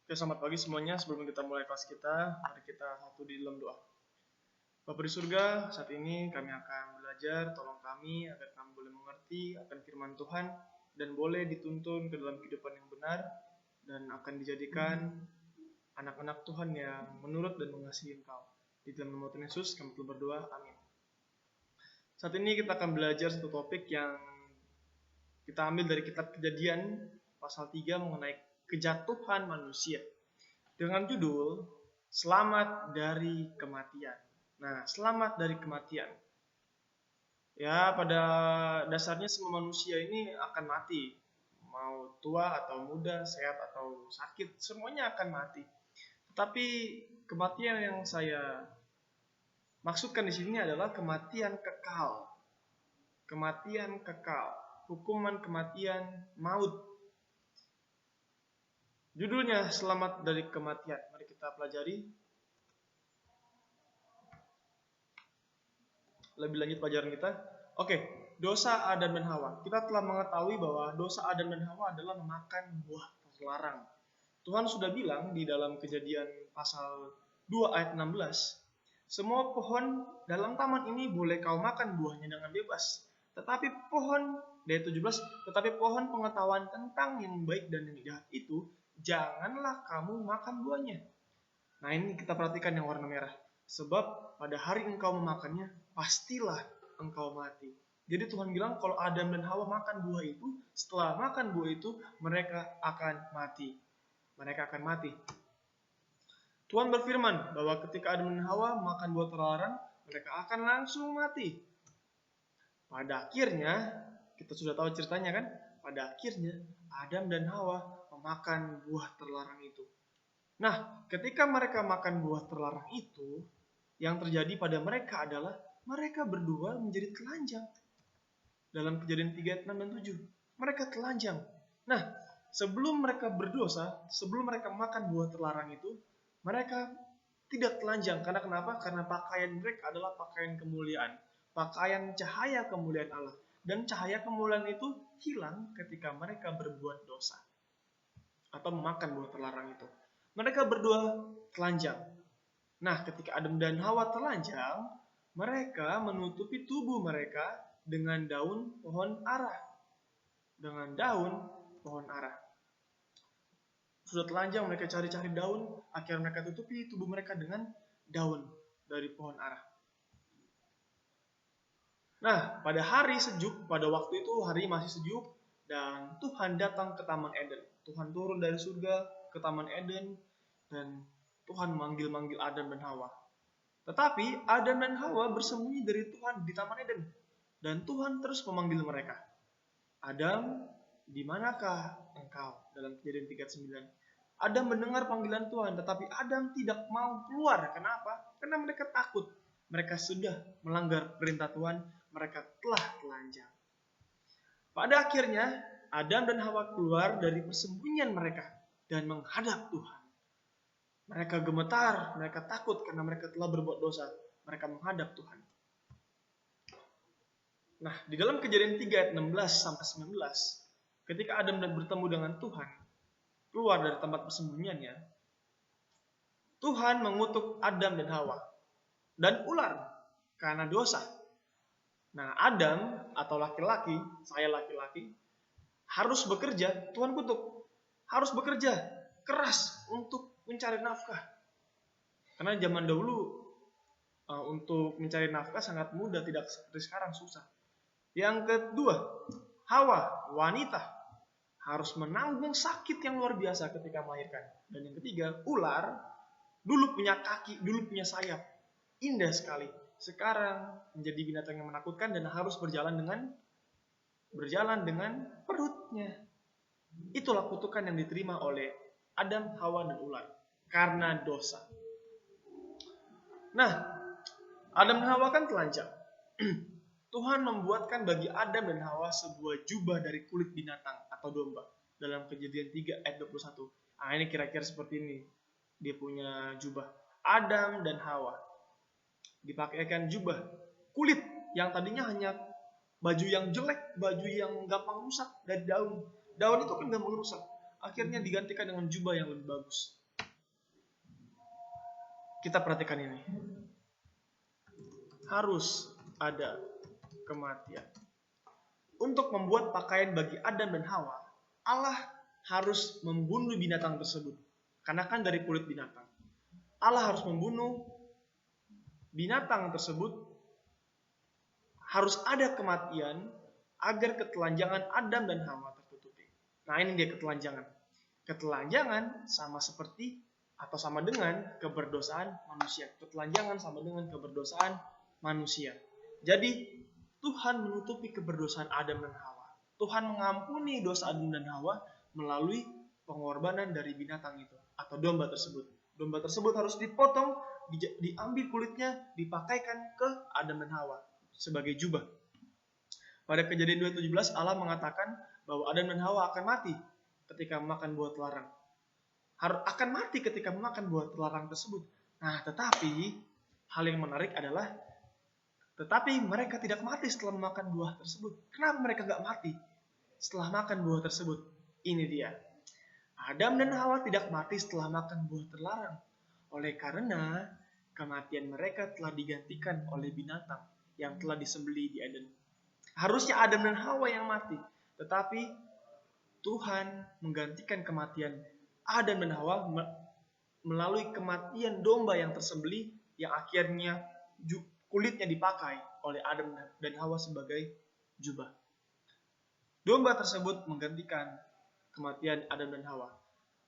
Oke, selamat pagi semuanya. Sebelum kita mulai kelas kita, mari kita satu di dalam doa. Bapa di surga, saat ini kami akan belajar. Tolong kami agar kami boleh mengerti akan firman Tuhan dan boleh dituntun ke dalam kehidupan yang benar dan akan dijadikan anak-anak Tuhan yang menurut dan mengasihi Engkau. Di dalam nama Tuhan Yesus kami telah berdoa. Amin. Saat ini kita akan belajar satu topik yang kita ambil dari kitab Kejadian pasal 3 mengenai kejatuhan manusia dengan judul Selamat dari Kematian. Nah, selamat dari kematian. Ya, pada dasarnya semua manusia ini akan mati. Mau tua atau muda, sehat atau sakit, semuanya akan mati. Tetapi kematian yang saya maksudkan di sini adalah kematian kekal. Kematian kekal. Hukuman kematian maut. Judulnya Selamat dari Kematian. Mari kita pelajari. Lebih lanjut pelajaran kita. Oke, dosa Adam dan Hawa. Kita telah mengetahui bahwa dosa Adam dan Hawa adalah memakan buah terlarang. Tuhan sudah bilang di dalam Kejadian pasal 2 ayat 16, semua pohon dalam taman ini boleh kau makan buahnya dengan bebas. Tetapi pohon, ayat 17, tetapi pohon pengetahuan tentang yang baik dan yang jahat itu, janganlah kamu makan buahnya. Nah, ini kita perhatikan yang warna merah. Sebab pada hari engkau memakannya, pastilah engkau mati. Jadi Tuhan bilang kalau Adam dan Hawa makan buah itu, setelah makan buah itu, mereka akan mati. Mereka akan mati. Tuhan berfirman bahwa ketika Adam dan Hawa makan buah terlarang, mereka akan langsung mati. Pada akhirnya, kita sudah tahu ceritanya kan? Pada akhirnya, Adam dan Hawa memakan buah terlarang itu. Nah, ketika mereka makan buah terlarang itu, yang terjadi pada mereka adalah mereka berdua menjadi telanjang. Dalam Kejadian 3 ayat 6 dan 7, mereka telanjang. Nah, sebelum mereka berdosa, sebelum mereka makan buah terlarang itu, mereka tidak telanjang. Karena kenapa? Karena pakaian mereka adalah pakaian kemuliaan, pakaian cahaya kemuliaan Allah. Dan cahaya kemuliaan itu hilang ketika mereka berbuat dosa atau memakan buah terlarang itu. Mereka berdua telanjang. Nah, ketika Adam dan Hawa telanjang, mereka menutupi tubuh mereka dengan daun pohon ara. Dengan daun pohon ara. Sudah telanjang, mereka cari-cari daun, akhirnya mereka tutupi tubuh mereka dengan daun dari pohon ara. Nah, pada hari sejuk, pada waktu itu hari masih sejuk, dan Tuhan datang ke Taman Eden. Tuhan turun dari surga ke Taman Eden, dan Tuhan manggil-manggil Adam dan Hawa. Tetapi Adam dan Hawa bersembunyi dari Tuhan di Taman Eden. Dan Tuhan terus memanggil mereka. Adam, di manakah engkau? Dalam Kejadian 3:9. Adam mendengar panggilan Tuhan, tetapi Adam tidak mau keluar. Kenapa? Karena mereka takut. Mereka sudah melanggar perintah Tuhan. Mereka telah telanjang. Pada akhirnya, Adam dan Hawa keluar dari persembunyian mereka dan menghadap Tuhan. Mereka gemetar, mereka takut karena mereka telah berbuat dosa. Mereka menghadap Tuhan. Nah, di dalam Kejadian 3 ayat 16 sampai 19, ketika Adam bertemu dengan Tuhan, keluar dari tempat persembunyiannya, Tuhan mengutuk Adam dan Hawa dan ular karena dosa. Nah, Adam atau laki-laki, saya laki-laki, harus bekerja, Tuhan kutuk, harus bekerja keras untuk mencari nafkah. Karena zaman dahulu untuk mencari nafkah sangat mudah, tidak seperti sekarang susah. Yang kedua, Hawa, wanita, harus menanggung sakit yang luar biasa ketika melahirkan. Dan yang ketiga, ular, dulu punya kaki, dulu punya sayap, indah sekali. Sekarang menjadi binatang yang menakutkan dan harus berjalan dengan perutnya. Itulah kutukan yang diterima oleh Adam, Hawa, dan ular karena dosa. Nah, Adam dan Hawa kan telanjang. Tuhan membuatkan bagi Adam dan Hawa sebuah jubah dari kulit binatang atau domba. Dalam Kejadian 3 ayat 21. Nah, ini kira-kira seperti ini. Dia punya jubah. Adam dan Hawa dipakaikan jubah kulit yang tadinya hanya baju yang jelek, baju yang gampang rusak dari daun. Daun itu kan gampang rusak. akhirnya digantikan dengan jubah yang lebih bagus. Kita perhatikan ini. Harus ada kematian. Untuk membuat pakaian bagi Adam dan Hawa, Allah harus membunuh binatang tersebut. Karena kan dari kulit binatang. Allah harus membunuh binatang tersebut, harus ada kematian agar ketelanjangan Adam dan Hawa tertutupi. Nah, ini dia ketelanjangan. Ketelanjangan sama seperti atau sama dengan keberdosaan manusia. Ketelanjangan sama dengan keberdosaan manusia. Jadi, Tuhan menutupi keberdosaan Adam dan Hawa. Tuhan mengampuni dosa Adam dan Hawa melalui pengorbanan dari binatang itu atau domba tersebut. Domba tersebut harus dipotong, diambil kulitnya, dipakaikan ke Adam dan Hawa sebagai jubah. Pada Kejadian 2:17 Allah mengatakan bahwa Adam dan Hawa akan mati ketika memakan buah terlarang. Akan mati ketika memakan buah terlarang tersebut. Nah, tetapi hal yang menarik adalah tetapi mereka tidak mati setelah memakan buah tersebut. Kenapa mereka nggak mati setelah makan buah tersebut? Ini dia. Adam dan Hawa tidak mati setelah makan buah terlarang. Oleh karena kematian mereka telah digantikan oleh binatang yang telah disembelih di Eden. Harusnya Adam dan Hawa yang mati. Tetapi Tuhan menggantikan kematian Adam dan Hawa melalui kematian domba yang tersembelih yang akhirnya kulitnya dipakai oleh Adam dan Hawa sebagai jubah. Domba tersebut menggantikan kematian Adam dan Hawa.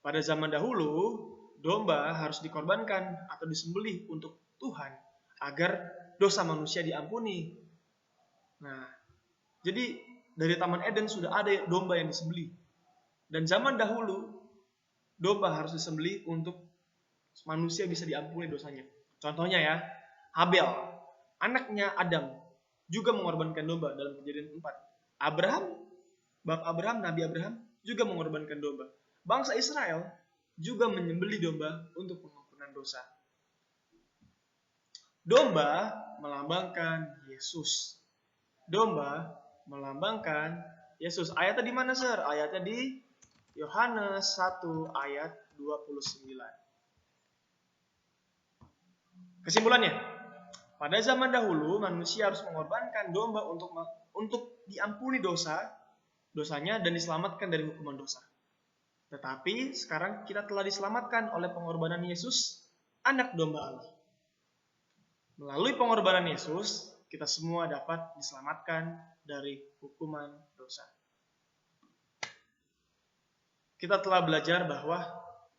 Pada zaman dahulu, domba harus dikorbankan atau disembelih untuk Tuhan agar dosa manusia diampuni. Nah, jadi dari Taman Eden sudah ada domba yang disembelih. Dan zaman dahulu, domba harus disembelih untuk manusia bisa diampuni dosanya. Contohnya ya, Habel, anaknya Adam, juga mengorbankan domba dalam Kejadian 4. Nabi Abraham juga mengorbankan domba. Bangsa Israel juga menyembelih domba untuk pengampunan dosa. Domba melambangkan Yesus. Domba melambangkan Yesus. Ayatnya di mana, Sir? Ayatnya di Yohanes 1 ayat 29. Kesimpulannya, pada zaman dahulu manusia harus mengorbankan domba untuk diampuni dosanya dan diselamatkan dari hukuman dosa. Tetapi sekarang kita telah diselamatkan oleh pengorbanan Yesus, anak domba Allah. Melalui pengorbanan Yesus, kita semua dapat diselamatkan dari hukuman dosa. Kita telah belajar bahwa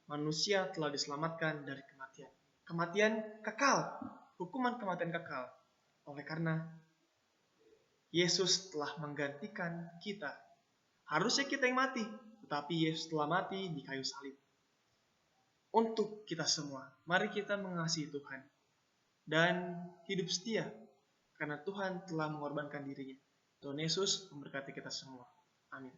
manusia telah diselamatkan dari kematian. Kematian kekal, hukuman kematian kekal. Oleh karena Yesus telah menggantikan kita. Harusnya kita yang mati, tetapi Yesus telah mati di kayu salib. Untuk kita semua, mari kita mengasihi Tuhan dan hidup setia karena Tuhan telah mengorbankan dirinya. Tuhan Yesus memberkati kita semua. Amin.